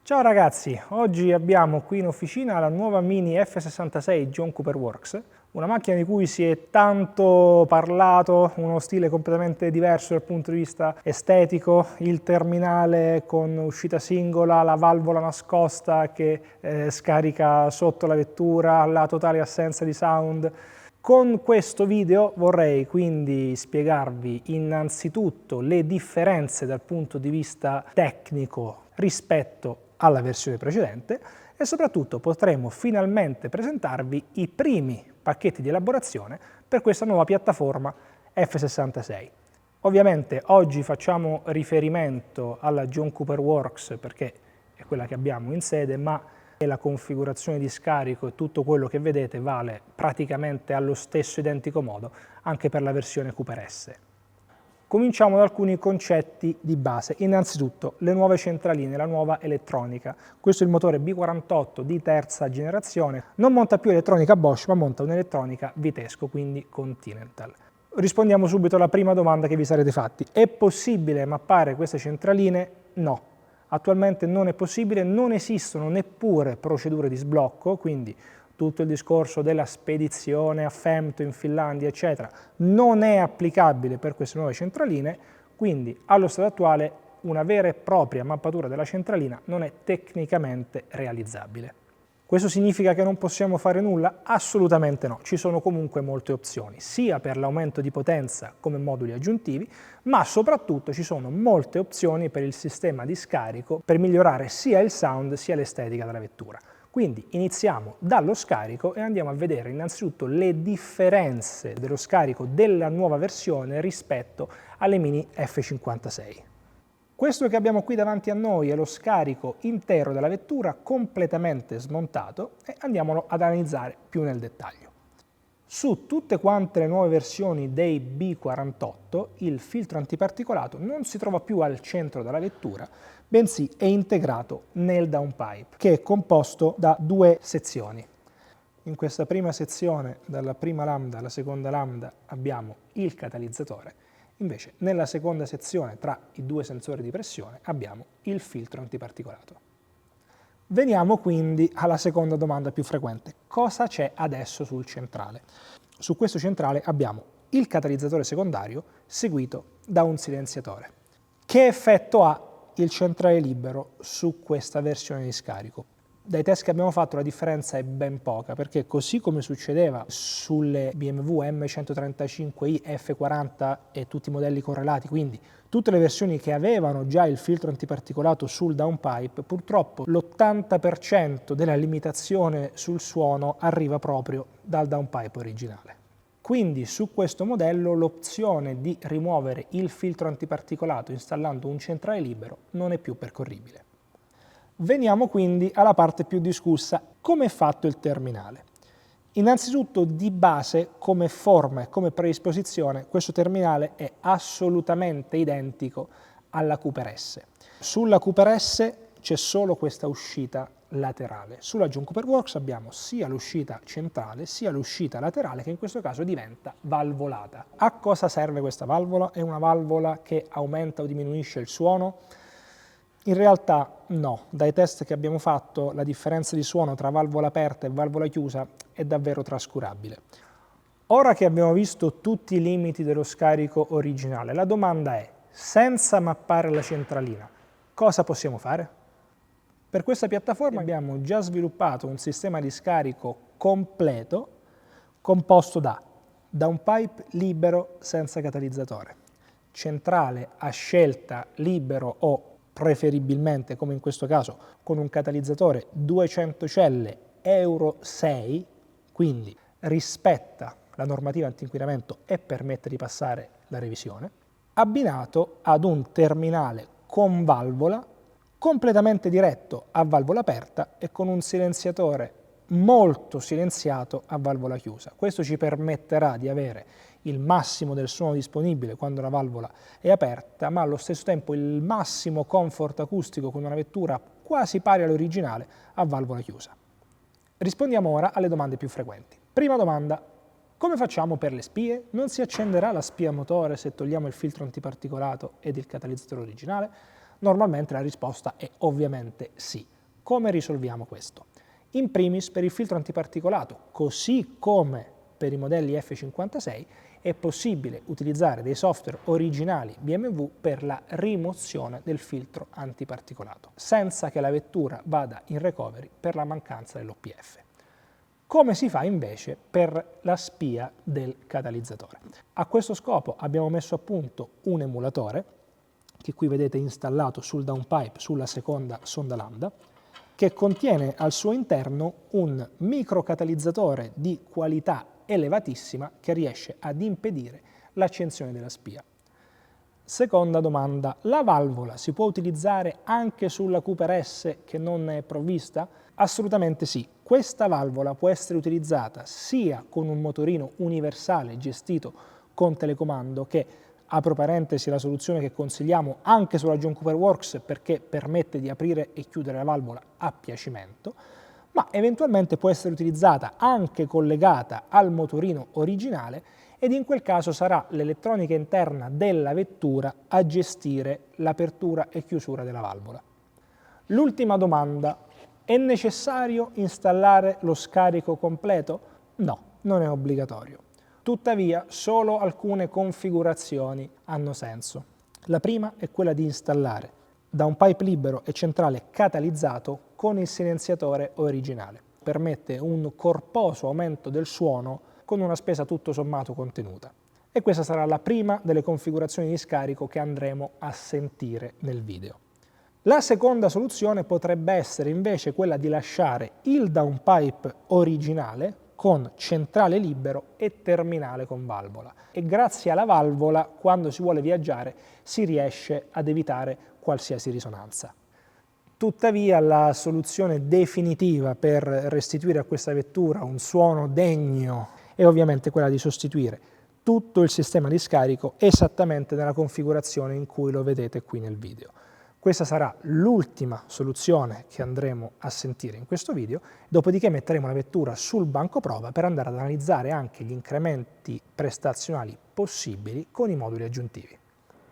Ciao ragazzi, oggi abbiamo qui in officina la nuova Mini F66 John Cooper Works, una macchina di cui si è tanto parlato, uno stile completamente diverso dal punto di vista estetico, il terminale con uscita singola, la valvola nascosta che scarica sotto la vettura, la totale assenza di sound. Con questo video vorrei quindi spiegarvi innanzitutto le differenze dal punto di vista tecnico rispetto alla versione precedente e soprattutto potremo finalmente presentarvi i primi pacchetti di elaborazione per questa nuova piattaforma F66. Ovviamente oggi facciamo riferimento alla John Cooper Works perché è quella che abbiamo in sede, ma la configurazione di scarico e tutto quello che vedete vale praticamente allo stesso identico modo anche per la versione Cooper S. Cominciamo da alcuni concetti di base. Innanzitutto le nuove centraline, la nuova elettronica. Questo è il motore B48 di terza generazione. Non monta più elettronica Bosch, ma monta un'elettronica Vitesco, quindi Continental. Rispondiamo subito alla prima domanda che vi sarete fatti. È possibile mappare queste centraline? No. Attualmente non è possibile, non esistono neppure procedure di sblocco, quindi tutto il discorso della spedizione a Femto in Finlandia, eccetera, non è applicabile per queste nuove centraline, quindi allo stato attuale una vera e propria mappatura della centralina non è tecnicamente realizzabile. Questo significa che non possiamo fare nulla? Assolutamente no, ci sono comunque molte opzioni, sia per l'aumento di potenza come moduli aggiuntivi, ma soprattutto ci sono molte opzioni per il sistema di scarico per migliorare sia il sound sia l'estetica della vettura. Quindi iniziamo dallo scarico e andiamo a vedere innanzitutto le differenze dello scarico della nuova versione rispetto alle Mini F56. Questo che abbiamo qui davanti a noi è lo scarico intero della vettura completamente smontato e andiamolo ad analizzare più nel dettaglio. Su tutte quante le nuove versioni dei B48 il filtro antiparticolato non si trova più al centro della vettura, bensì è integrato nel downpipe, che è composto da due sezioni. In questa prima sezione, dalla prima lambda alla seconda lambda, abbiamo il catalizzatore. Invece nella seconda sezione, tra i due sensori di pressione, abbiamo il filtro antiparticolato. Veniamo quindi alla seconda domanda più frequente. Cosa c'è adesso sul centrale? Su questo centrale abbiamo il catalizzatore secondario seguito da un silenziatore. Che effetto ha il centrale libero su questa versione di scarico? Dai test che abbiamo fatto la differenza è ben poca, perché così come succedeva sulle BMW M135i, F40 e tutti i modelli correlati, quindi tutte le versioni che avevano già il filtro antiparticolato sul downpipe, purtroppo l'80% della limitazione sul suono arriva proprio dal downpipe originale. Quindi su questo modello l'opzione di rimuovere il filtro antiparticolato installando un centrale libero non è più percorribile. Veniamo quindi alla parte più discussa, come è fatto il terminale. Innanzitutto di base, come forma e come predisposizione, questo terminale è assolutamente identico alla Cooper S. Sulla Cooper S c'è solo questa uscita laterale. Sulla John Cooper Works abbiamo sia l'uscita centrale sia l'uscita laterale che in questo caso diventa valvolata. A cosa serve questa valvola? È una valvola che aumenta o diminuisce il suono? In realtà no, dai test che abbiamo fatto la differenza di suono tra valvola aperta e valvola chiusa è davvero trascurabile. Ora che abbiamo visto tutti i limiti dello scarico originale, la domanda è, senza mappare la centralina, cosa possiamo fare? Per questa piattaforma abbiamo già sviluppato un sistema di scarico completo composto da un pipe libero senza catalizzatore, centrale a scelta libero o preferibilmente, come in questo caso, con un catalizzatore 200 celle Euro 6, quindi rispetta la normativa antinquinamento e permette di passare la revisione, abbinato ad un terminale con valvola completamente diretto a valvola aperta e con un silenziatore molto silenziato a valvola chiusa. Questo ci permetterà di avere il massimo del suono disponibile quando la valvola è aperta, ma allo stesso tempo il massimo comfort acustico con una vettura quasi pari all'originale a valvola chiusa. Rispondiamo ora alle domande più frequenti. Prima domanda: come facciamo per le spie? Non si accenderà la spia motore se togliamo il filtro antiparticolato ed il catalizzatore originale? Normalmente la risposta è ovviamente sì. Come risolviamo questo? In primis per il filtro antiparticolato, così come per i modelli F56, è possibile utilizzare dei software originali BMW per la rimozione del filtro antiparticolato, senza che la vettura vada in recovery per la mancanza dell'OPF. Come si fa invece per la spia del catalizzatore? A questo scopo abbiamo messo a punto un emulatore, che qui vedete installato sul downpipe sulla seconda sonda lambda, che contiene al suo interno un microcatalizzatore di qualità elevatissima che riesce ad impedire l'accensione della spia. Seconda domanda, la valvola si può utilizzare anche sulla Cooper S che non è provvista? Assolutamente sì, questa valvola può essere utilizzata sia con un motorino universale gestito con telecomando, che apro parentesi, la soluzione che consigliamo anche sulla John Cooper Works perché permette di aprire e chiudere la valvola a piacimento, ma eventualmente può essere utilizzata anche collegata al motorino originale ed in quel caso sarà l'elettronica interna della vettura a gestire l'apertura e chiusura della valvola. L'ultima domanda, è necessario installare lo scarico completo? No, non è obbligatorio. Tuttavia, solo alcune configurazioni hanno senso. La prima è quella di installare downpipe libero e centrale catalizzato con il silenziatore originale. Permette un corposo aumento del suono con una spesa tutto sommato contenuta. E questa sarà la prima delle configurazioni di scarico che andremo a sentire nel video. La seconda soluzione potrebbe essere invece quella di lasciare il downpipe originale con centrale libero e terminale con valvola. E grazie alla valvola, quando si vuole viaggiare, si riesce ad evitare qualsiasi risonanza. Tuttavia, la soluzione definitiva per restituire a questa vettura un suono degno è ovviamente quella di sostituire tutto il sistema di scarico esattamente nella configurazione in cui lo vedete qui nel video. Questa sarà l'ultima soluzione che andremo a sentire in questo video, dopodiché metteremo la vettura sul banco prova per andare ad analizzare anche gli incrementi prestazionali possibili con i moduli aggiuntivi.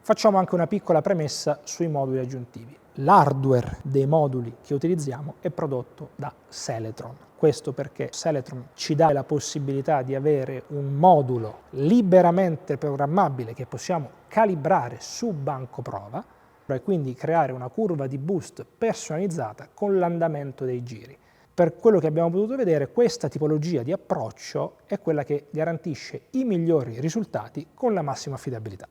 Facciamo anche una piccola premessa sui moduli aggiuntivi. L'hardware dei moduli che utilizziamo è prodotto da Seletron. Questo perché Seletron ci dà la possibilità di avere un modulo liberamente programmabile che possiamo calibrare su banco prova e quindi creare una curva di boost personalizzata con l'andamento dei giri. Per quello che abbiamo potuto vedere, questa tipologia di approccio è quella che garantisce i migliori risultati con la massima affidabilità.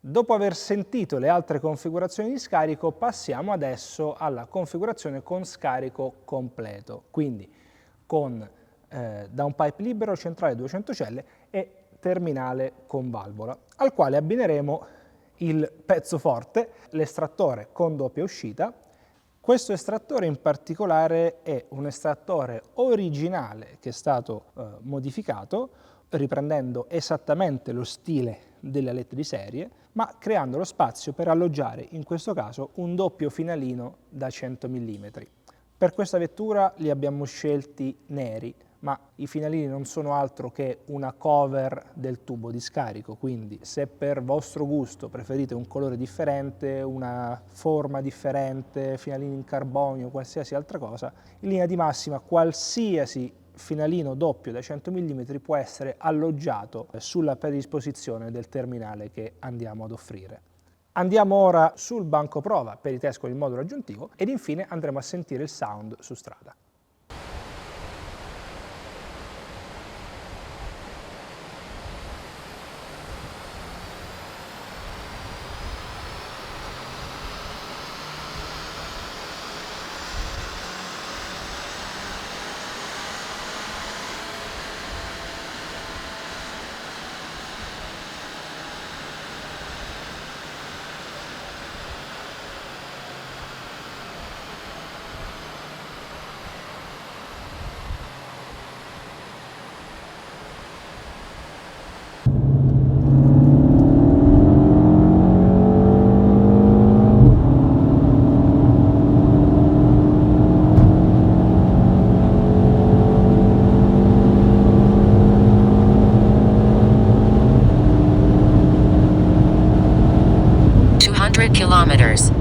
Dopo aver sentito le altre configurazioni di scarico, passiamo adesso alla configurazione con scarico completo, quindi con downpipe libero, centrale 200 celle e terminale con valvola, al quale abbineremo il pezzo forte, l'estrattore con doppia uscita. Questo estrattore in particolare è un estrattore originale che è stato modificato, riprendendo esattamente lo stile delle alette di serie, ma creando lo spazio per alloggiare, in questo caso, un doppio finalino da 100 mm. Per questa vettura li abbiamo scelti neri, ma i finalini non sono altro che una cover del tubo di scarico, quindi se per vostro gusto preferite un colore differente, una forma differente, finalini in carbonio, qualsiasi altra cosa, in linea di massima qualsiasi finalino doppio da 100 mm può essere alloggiato sulla predisposizione del terminale che andiamo ad offrire. Andiamo ora sul banco prova per i test con il modulo aggiuntivo ed infine andremo a sentire il sound su strada. Kilometers.